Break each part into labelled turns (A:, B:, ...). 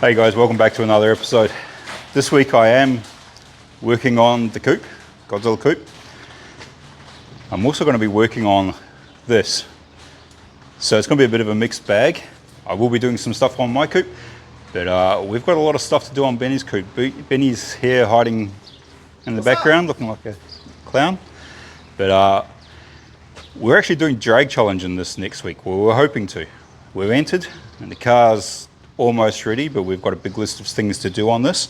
A: Hey guys, welcome back to another episode. This week I am working on the coupe, Godzilla coupe. I'm also going to be working on this. So it's going to be a bit of a mixed bag. I will be doing some stuff on my coupe, but we've got a lot of stuff to do on Benny's coupe. Benny's here hiding in the background, looking like a clown. But we're actually doing drag challenge in this next week. Well, we're hoping to. We've entered and the car's almost ready, but we've got a big list of things to do on this.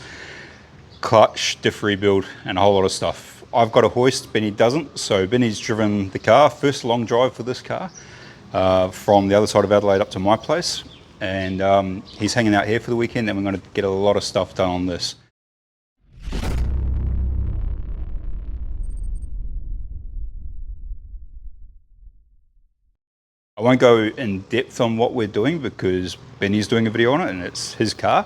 A: Clutch, diff rebuild, and a whole lot of stuff. I've got a hoist, Benny doesn't, so Benny's driven the car, first long drive for this car, from the other side of Adelaide up to my place, and he's hanging out here for the weekend, and we're going to get a lot of stuff done on this. I won't go in depth on what we're doing because Benny's doing a video on it and it's his car.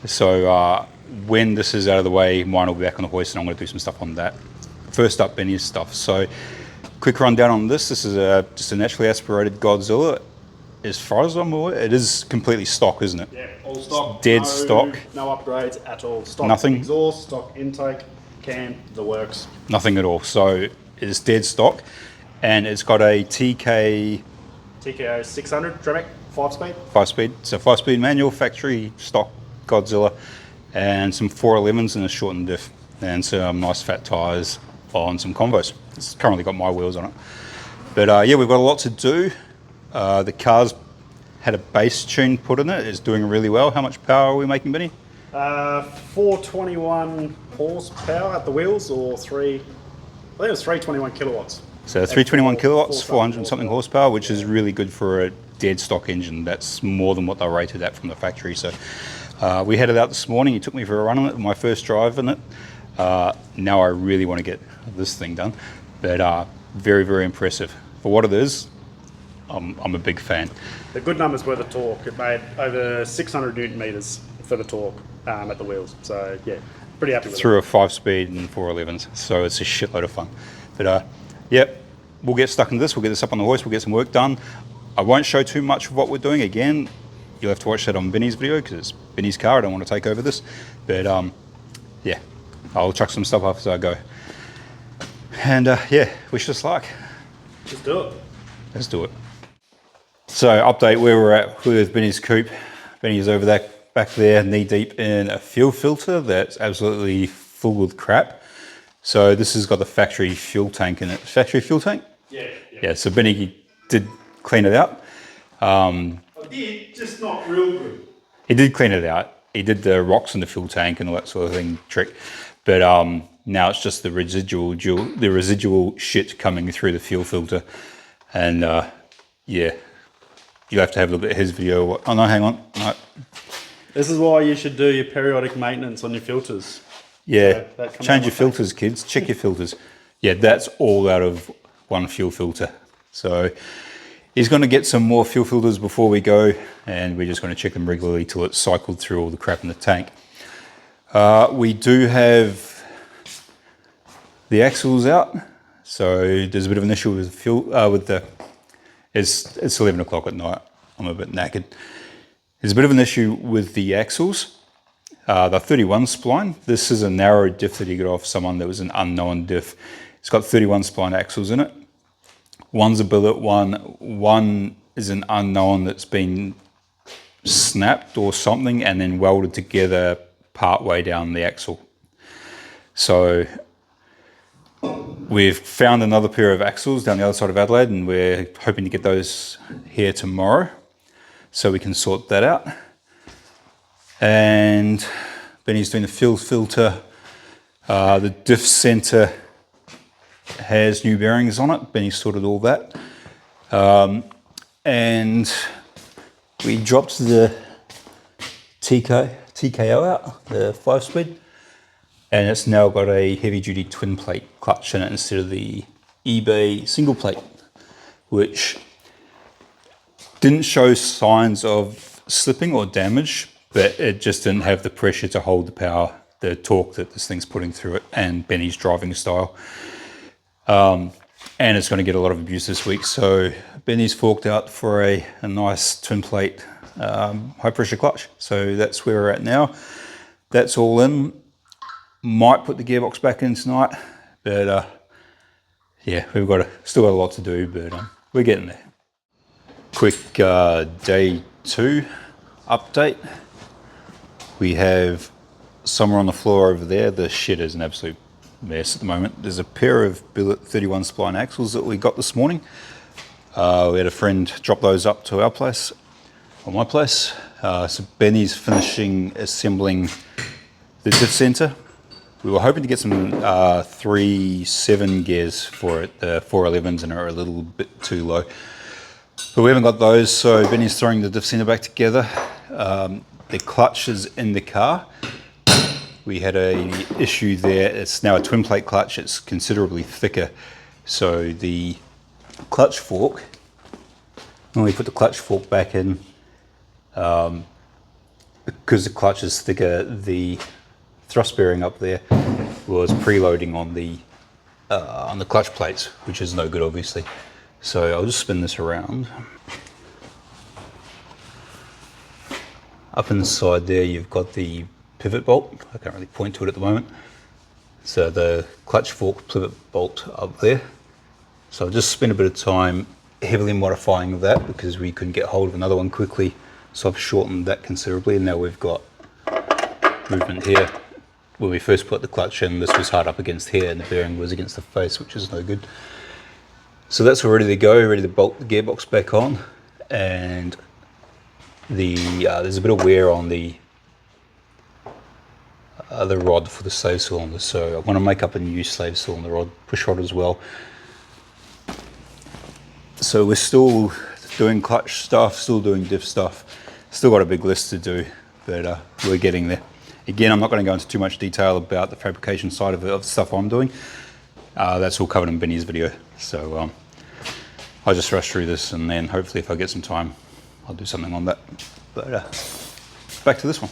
A: So when this is out of the way, mine will be back on the hoist and I'm going to do some stuff on that. First up, Benny's stuff. So quick rundown on this. This is just a naturally aspirated Godzilla. As far as I'm aware, it is completely stock, isn't it?
B: Yeah, all stock.
A: It's dead stock.
B: No upgrades at all. Stock
A: Nothing.
B: Exhaust, stock intake, cam, the works.
A: Nothing at all. So it is dead stock. And it's got a
B: TKO 600 Tremec, 5-speed.
A: 5-speed. So 5-speed manual, factory stock Godzilla, and some 411s and a shortened diff, and some nice fat tyres on some Convos. It's currently got my wheels on it. But yeah, we've got a lot to do. The car's had a bass tune put in it. It's doing really well. How much power are we making, Benny?
B: 421 horsepower at the wheels, or I think it was 321 kilowatts.
A: So 321 kilowatts, 400 and something horsepower, which is really good for a dead stock engine. That's more than what they're rated at from the factory. So we headed out this morning. He took me for a run on it, my first drive in it. Now I really want to get this thing done. But very, very impressive. For what it is, I'm a big fan.
B: The good numbers were the torque. It made over 600 Newton meters for the torque at the wheels. So yeah, pretty happy with it.
A: Through a 5-speed and 411s. So it's a shitload of fun. But yep, we'll get stuck into this. We'll get this up on the hoist. We'll get some work done. I won't show too much of what we're doing. Again, you'll have to watch that on Benny's video because it's Benny's car. I don't want to take over this. But yeah, I'll chuck some stuff up as I go. And yeah, wish us luck.
B: Let's do it.
A: Let's do it. So update where we're at with Benny's coupe. Benny's over there, back there, knee deep in a fuel filter that's absolutely full with crap. So this has got the factory fuel tank in it. Factory fuel tank?
B: Yeah.
A: Yeah, so Benny did clean it out.
B: I did, just not real good.
A: He did clean it out. He did the rocks in the fuel tank and all that sort of thing trick. But now it's just the residual shit coming through the fuel filter. And yeah, you'll have to have a look at his video. Oh no, hang on. No.
B: This is why you should do your periodic maintenance on your filters.
A: Yeah,
B: So
A: change your filters, kids. Check your filters. Yeah, that's all out of one fuel filter. So he's going to get some more fuel filters before we go, and we're just going to check them regularly till it's cycled through all the crap in the tank. We do have the axles out, so there's a bit of an issue with fuel. It's 11 o'clock at night. I'm a bit knackered. There's a bit of an issue with the axles. The 31 spline, this is a narrow diff that he got off someone that was an unknown diff. It's got 31 spline axles in it. One's a billet one is an unknown that's been snapped or something and then welded together part way down the axle. So we've found another pair of axles down the other side of Adelaide and we're hoping to get those here tomorrow so we can sort that out. And Benny's doing the fuel filter. The diff center has new bearings on it. Benny sorted all that. And we dropped the TKO out, the 5-speed. And it's now got a heavy duty twin plate clutch in it instead of the eBay single plate, which didn't show signs of slipping or damage, but it just didn't have the pressure to hold the power, the torque that this thing's putting through it, and Benny's driving style. And it's going to get a lot of abuse this week. So Benny's forked out for a nice twin plate high pressure clutch. So that's where we're at now. That's all in. Might put the gearbox back in tonight, but yeah, we've still got a lot to do, but we're getting there. Quick day 2 update. We have somewhere on the floor over there. The shed is an absolute mess at the moment. There's a pair of billet 31 spline axles that we got this morning. We had a friend drop those up to our place, or my place. So Benny's finishing assembling the diff center. We were hoping to get some 3.7 gears for it. The 411s are a little bit too low, but we haven't got those. So Benny's throwing the diff center back together. The clutch is in the car. We had a issue there. It's now a twin plate clutch. It's considerably thicker. So the clutch fork, when we put the clutch fork back in, because the clutch is thicker, the thrust bearing up there was preloading on the clutch plates, which is no good, obviously. So I'll just spin this around. Up inside there, you've got the pivot bolt. I can't really point to it at the moment. So the clutch fork pivot bolt up there. So I'll just spend a bit of time heavily modifying that because we couldn't get hold of another one quickly. So I've shortened that considerably, and now we've got movement here. When we first put the clutch in, this was hard up against here and the bearing was against the face, which is no good. So that's all ready to go, ready to bolt the gearbox back on. And there's a bit of wear on the rod for the slave cylinder, so I want to make up a new slave cylinder rod, push rod as well. So we're still doing clutch stuff, still doing diff stuff, still got a big list to do, but we're getting there. Again, I'm not going to go into too much detail about the fabrication side of the stuff I'm doing. That's all covered in Benny's video, so I'll just rush through this, and then hopefully if I get some time I'll do something on that. But back to this one.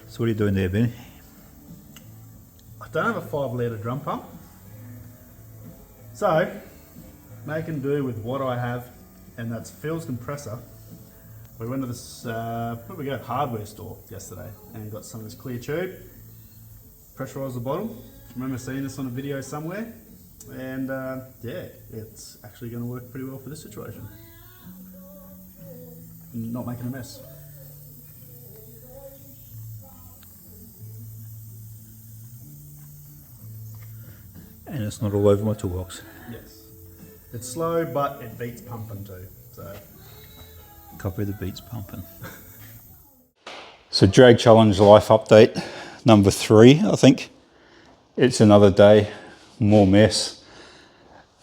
A: So what are you doing there, Benny?
B: I don't have a 5-litre drum pump, so making do with what I have, and that's Phil's compressor. We went to this where we go, hardware store yesterday and got some of this clear tube, pressurised the bottom. I remember seeing this on a video somewhere, and yeah, it's actually going to work pretty well for this situation. Not making a mess.
A: And it's not all over my toolbox.
B: Yes. It's slow, but it beats pumping too. So
A: Copy the beats pumping. So drag challenge life update number 3, I think. It's another day, more mess.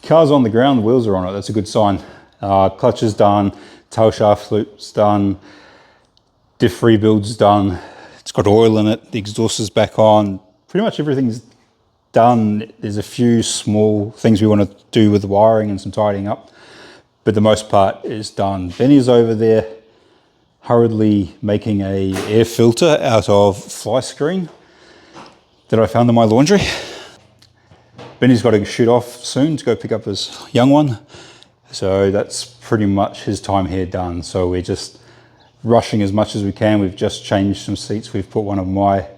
A: Car's on the ground, the wheels are on it, that's a good sign. Clutch is done, tail shaft loop's done, diff rebuild's done. It's got oil in it, the exhaust is back on. Pretty much everything's done. There's a few small things we want to do with the wiring and some tidying up, but the most part is done. Benny's over there hurriedly making a air filter out of fly screen that I found in my laundry. Benny's got to shoot off soon to go pick up his young one, so that's pretty much his time here done. So we're just rushing as much as we can. We've just changed some seats. We've put one of my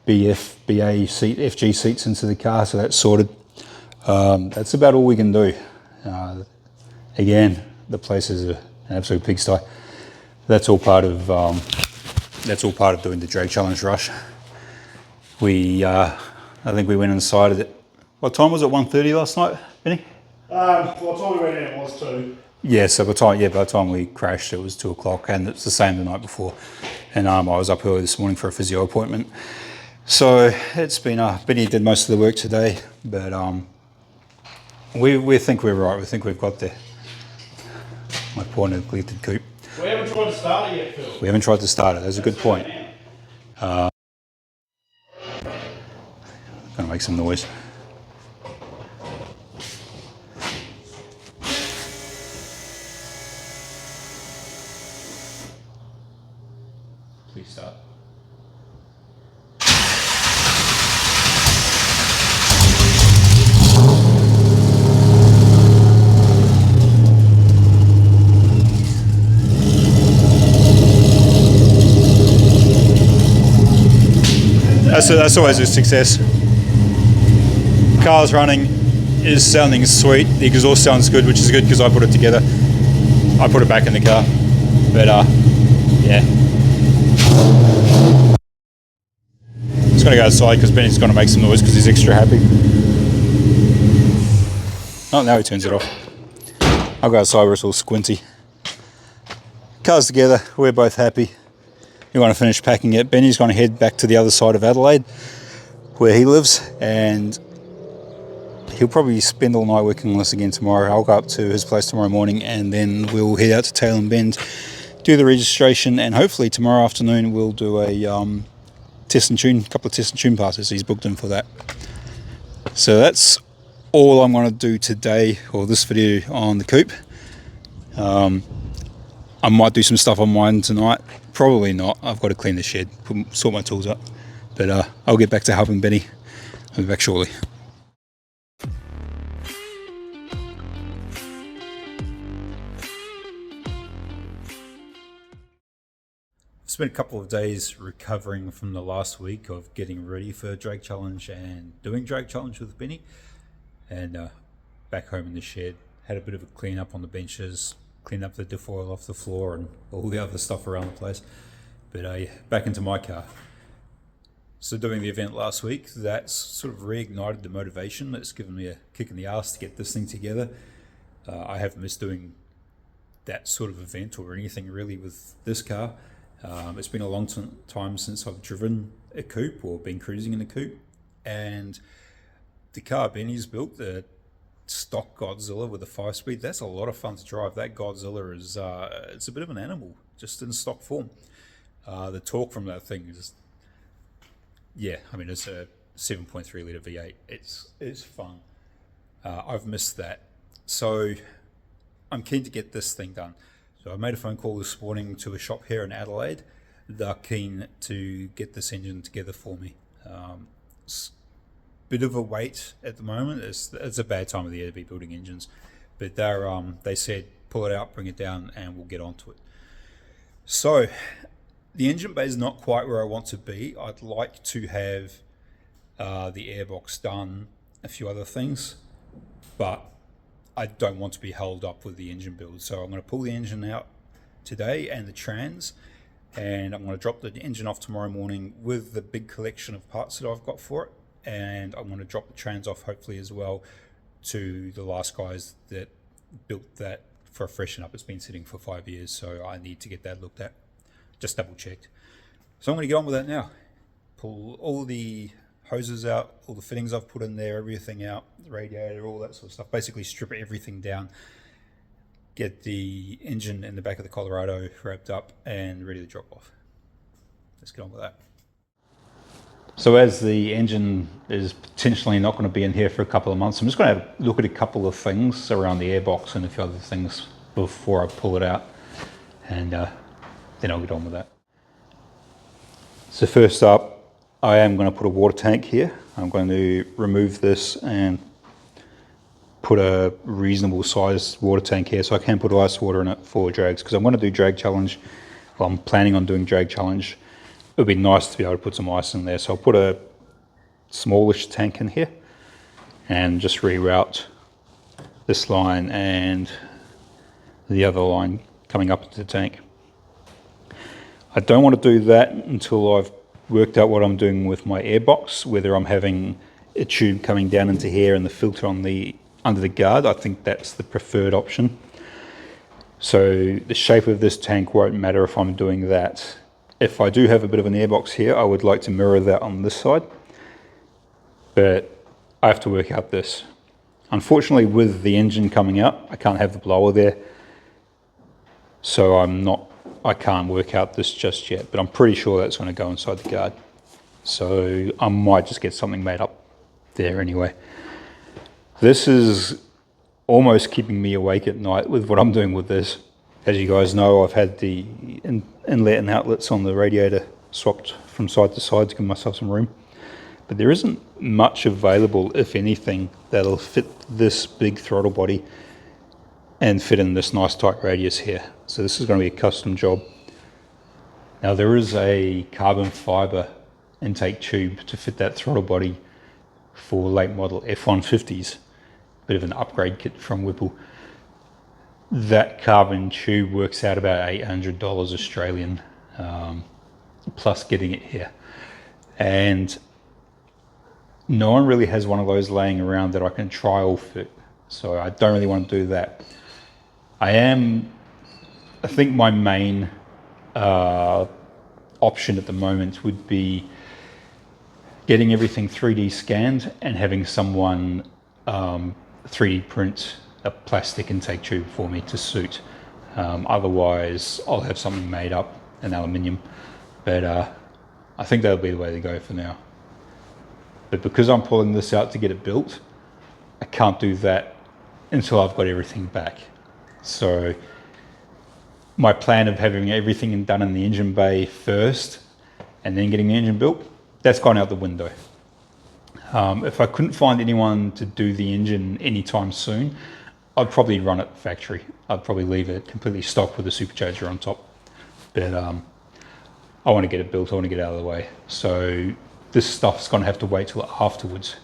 A: BA seat, FG seats into the car, so that's sorted. That's about all we can do. Again, the place is an absolute pigsty. That's all part of doing the drag challenge rush. I think we went inside of it. What time was it? 1:30 last night, Benny?
B: well, the time we went in, it was 2.
A: Yeah, so by the time we crashed, it was 2 o'clock, and it's the same the night before. And I was up early this morning for a physio appointment. So it's been, Benny did most of the work today, but we think we're right. We think we've got there. My poor neglected coupe.
B: We haven't tried to start it yet, Phil.
A: We haven't tried to start it. That's a good point. Gonna make some noise. Please start. That's always a success. Car's running, is sounding sweet. The exhaust sounds good, which is good because I put it together. I put it back in the car, but yeah. Just gonna go outside because Benny's gonna make some noise because he's extra happy. Oh, now he turns it off. I'll go outside where it's all squinty. Car's together, we're both happy. You want to finish packing it. Benny's going to head back to the other side of Adelaide where he lives, and he'll probably spend all night working on this again tomorrow. I'll go up to his place tomorrow morning, and then we'll head out to Tail and Bend, do the registration, and hopefully tomorrow afternoon we'll do a test and tune, couple of test and tune passes. He's booked in for that. So that's all I'm going to do today, or this video on the coupe. I might do some stuff on mine tonight. Probably not. I've got to clean the shed, sort my tools up. But I'll get back to helping Benny. I'll be back shortly. I've spent a couple of days recovering from the last week of getting ready for Drag Challenge and doing Drag Challenge with Benny. And back home in the shed, had a bit of a clean up on the benches, clean up the diff oil off the floor and all the other stuff around the place. But back into my car. So doing the event last week, that's sort of reignited the motivation. It's given me a kick in the ass to get this thing together. I have missed doing that sort of event or anything really with this car. It's been a long time since I've driven a coupe or been cruising in a coupe. And the car Benny's built, the stock Godzilla with a 5-speed, that's a lot of fun to drive. That Godzilla is it's a bit of an animal just in stock form. The torque from that thing is, yeah, I mean, it's a 7.3 litre V8. It's fun. I've missed that, so I'm keen to get this thing done. So I made a phone call this morning to a shop here in Adelaide. They're keen to get this engine together for me. It's bit of a wait at the moment. It's a bad time of the year to be building engines, but they said pull it out, bring it down, and we'll get onto it. So the engine bay is not quite where I want to be. I'd like to have the airbox done, a few other things, but I don't want to be held up with the engine build. So I'm going to pull the engine out today and the trans, and I'm going to drop the engine off tomorrow morning with the big collection of parts that I've got for it. And I'm going to drop the trans off hopefully as well to the last guys that built that for a freshen up. It's been sitting for 5 years, so I need to get that looked at, just double checked. So I'm going to get on with that now. Pull all the hoses out, all the fittings I've put in there, everything out, the radiator, all that sort of stuff. Basically strip everything down, get the engine in the back of the Colorado wrapped up and ready to drop off. Let's get on with that. So as the engine is potentially not going to be in here for a couple of months, I'm just going to have a look at a couple of things around the airbox and a few other things before I pull it out, and then I'll get on with that. So first up, I am going to put a water tank here. I'm going to remove this and put a reasonable sized water tank here so I can put ice water in it for drags, because I'm going to do Drag Challenge. Well, I'm planning on doing Drag Challenge. It would be nice to be able to put some ice in there, so I'll put a smallish tank in here and just reroute this line and the other line coming up into the tank. I don't want to do that until I've worked out what I'm doing with my airbox, whether I'm having a tube coming down into here and the filter on the under the guard. I think that's the preferred option. So the shape of this tank won't matter if I'm doing that. if I do have a bit of an airbox here, I would like to mirror that on this side, but I have to work out this. Unfortunately, with the engine coming out, I can't have the blower there, so I can't work out this just yet, but I'm pretty sure that's going to go inside the guard. So I might just get something made up there anyway. This is almost keeping me awake at night with what I'm doing with this. As you guys know, I've had the inlet and outlets on the radiator swapped from side to side to give myself some room. But there isn't much available, if anything, that'll fit this big throttle body and fit in this nice tight radius here. So this is going to be a custom job. Now there is a carbon fiber intake tube to fit that throttle body for late model F-150s. Bit of an upgrade kit from Whipple. That carbon tube works out about $800 Australian, plus getting it here. And no one really has one of those laying around that I can trial fit, so I don't really want to do that. I think my main option at the moment would be getting everything 3D scanned and having someone 3D print a plastic intake tube for me to suit. Otherwise, I'll have something made up in aluminium, but I think that'll be the way to go for now. But because I'm pulling this out to get it built, I can't do that until I've got everything back. So my plan of having everything done in the engine bay first and then getting the engine built, that's gone out the window. If I couldn't find anyone to do the engine anytime soon, I'd probably run it factory. I'd probably leave it completely stock with a supercharger on top. But I want to get it built, I want to get it out of the way. So this stuff's going to have to wait till afterwards,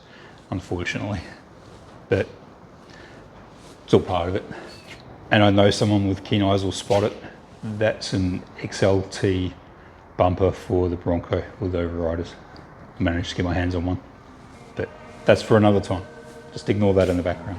A: unfortunately. But it's all part of it. And I know someone with keen eyes will spot it. That's an XLT bumper for the Bronco with overriders. I managed to get my hands on one. But that's for another time. Just ignore that in the background.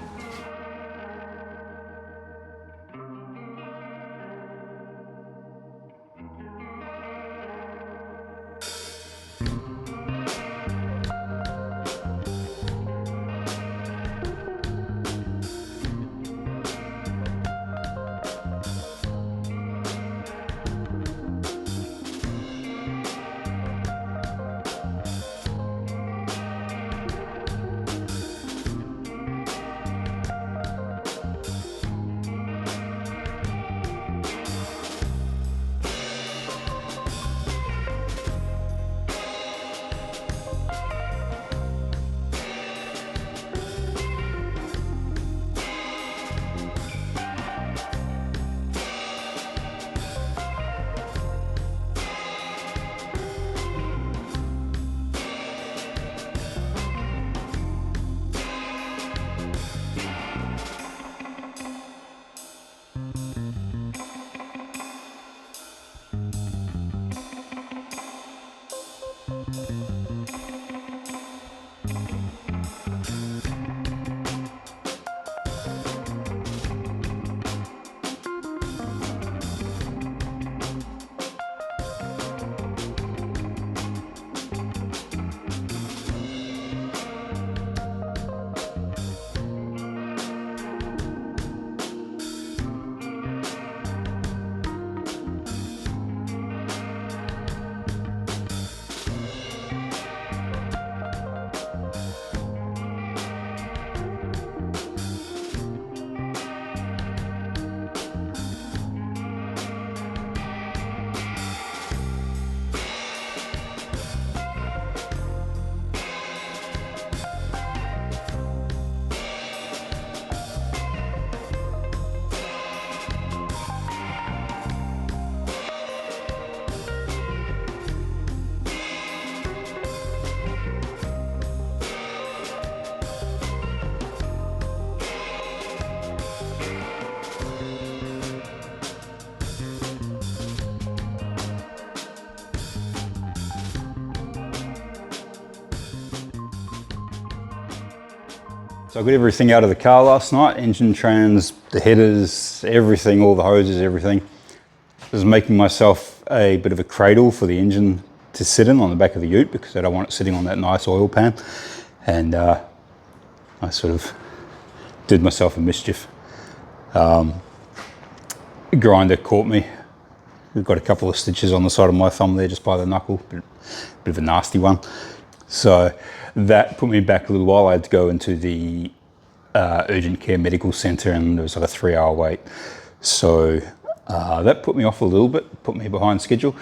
A: So I got everything out of the car last night, engine trans, the headers, everything, all the hoses, everything. I was making myself a bit of a cradle for the engine to sit in on the back of the ute because I don't want it sitting on that nice oil pan. And I sort of did myself a mischief. Grinder caught me. We've got a couple of stitches on the side of my thumb there just by the knuckle, bit of a nasty one. So that put me back a little while. I had to go into the urgent care medical center and there was like a 3-hour wait. So that put me off a little bit, put me behind schedule.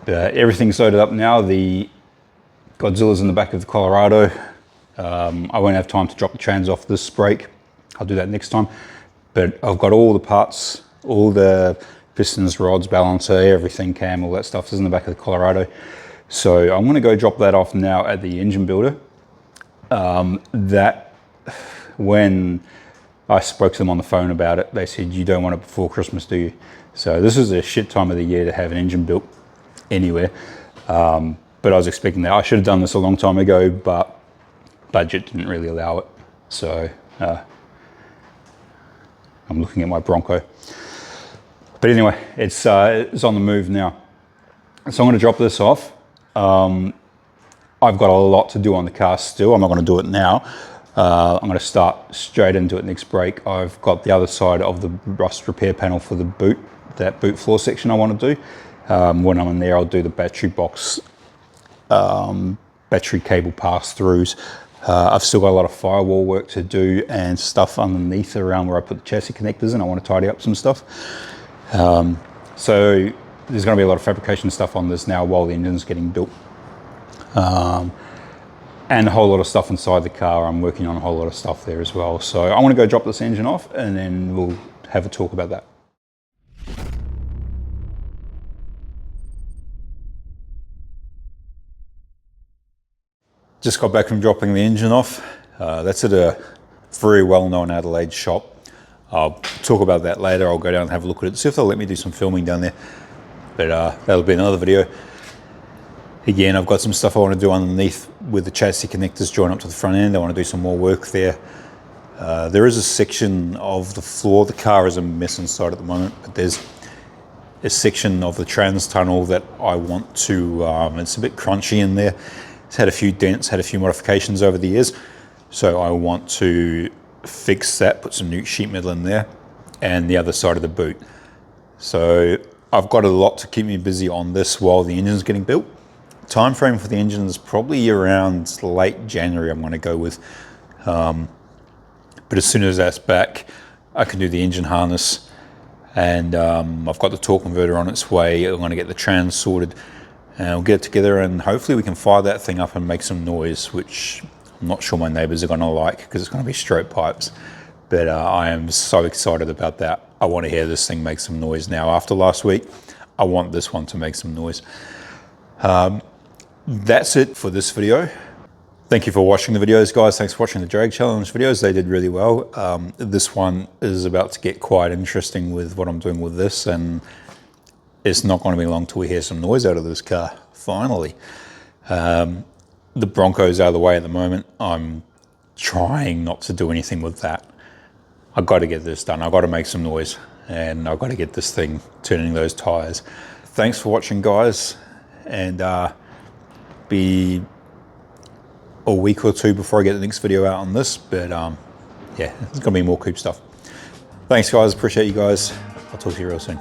A: Everything's loaded up now. The Godzilla's in the back of the Colorado. I won't have time to drop the trans off this break. I'll do that next time. But I've got all the parts, all the pistons, rods, balancer, everything, cam, all that stuff is in the back of the Colorado. So I'm gonna go drop that off now at the engine builder. When I spoke to them on the phone about it, they said, you don't want it before Christmas, do you? So this is a shit time of the year to have an engine built anywhere. But I was expecting that. I should have done this a long time ago, but budget didn't really allow it. So I'm looking at my Bronco. But anyway, it's on the move now. So I'm gonna drop this off. I've got a lot to do on the car still. I'm not gonna do it now. I'm gonna start straight into it next break. I've got the other side of the rust repair panel for the boot, that boot floor section I wanna do. When I'm in there, I'll do the battery box, battery cable pass-throughs. I've still got a lot of firewall work to do and stuff underneath around where I put the chassis connectors in. I want to tidy up some stuff. So there's going to be a lot of fabrication stuff on this now while the engine's getting built. And a whole lot of stuff inside the car. I'm working on a whole lot of stuff there as well. So I want to go drop this engine off and then we'll have a talk about that. Just got back from dropping the engine off. That's at a very well-known Adelaide shop. I'll talk about that later. I'll go down and have a look at it, see if they'll let me do some filming down there. But that'll be another video. Again, I've got some stuff I want to do underneath with the chassis connectors joined up to the front end. I want to do some more work there. There is a section of the floor. The car is a mess inside at the moment, but there's a section of the trans tunnel that I want to, it's a bit crunchy in there. It's had a few dents, had a few modifications over the years. So I want to fix that, put some new sheet metal in there and the other side of the boot. So I've got a lot to keep me busy on this while the engine's getting built. Time frame for the engine is probably around late January I'm going to go with. But as soon as that's back, I can do the engine harness and I've got the torque converter on its way. I'm going to get the trans sorted. And we'll get it together and hopefully we can fire that thing up and make some noise, which I'm not sure my neighbors are going to like because it's going to be straight pipes. But I am so excited about that. I want to hear this thing make some noise now. After last week, I want this one to make some noise. That's it for this video. Thank you for watching the videos, guys. Thanks for watching the drag challenge videos. They did really well. This one is about to get quite interesting with what I'm doing with this, and it's not going to be long till we hear some noise out of this car, finally. The Bronco's out of the way at the moment. I'm trying not to do anything with that. I've got to get this done. I've got to make some noise and I've got to get this thing turning those tires. Thanks for watching, guys, and be a week or two before I get the next video out on this, but yeah, there's going to be more coupe stuff. Thanks, guys. Appreciate you guys. I'll talk to you real soon.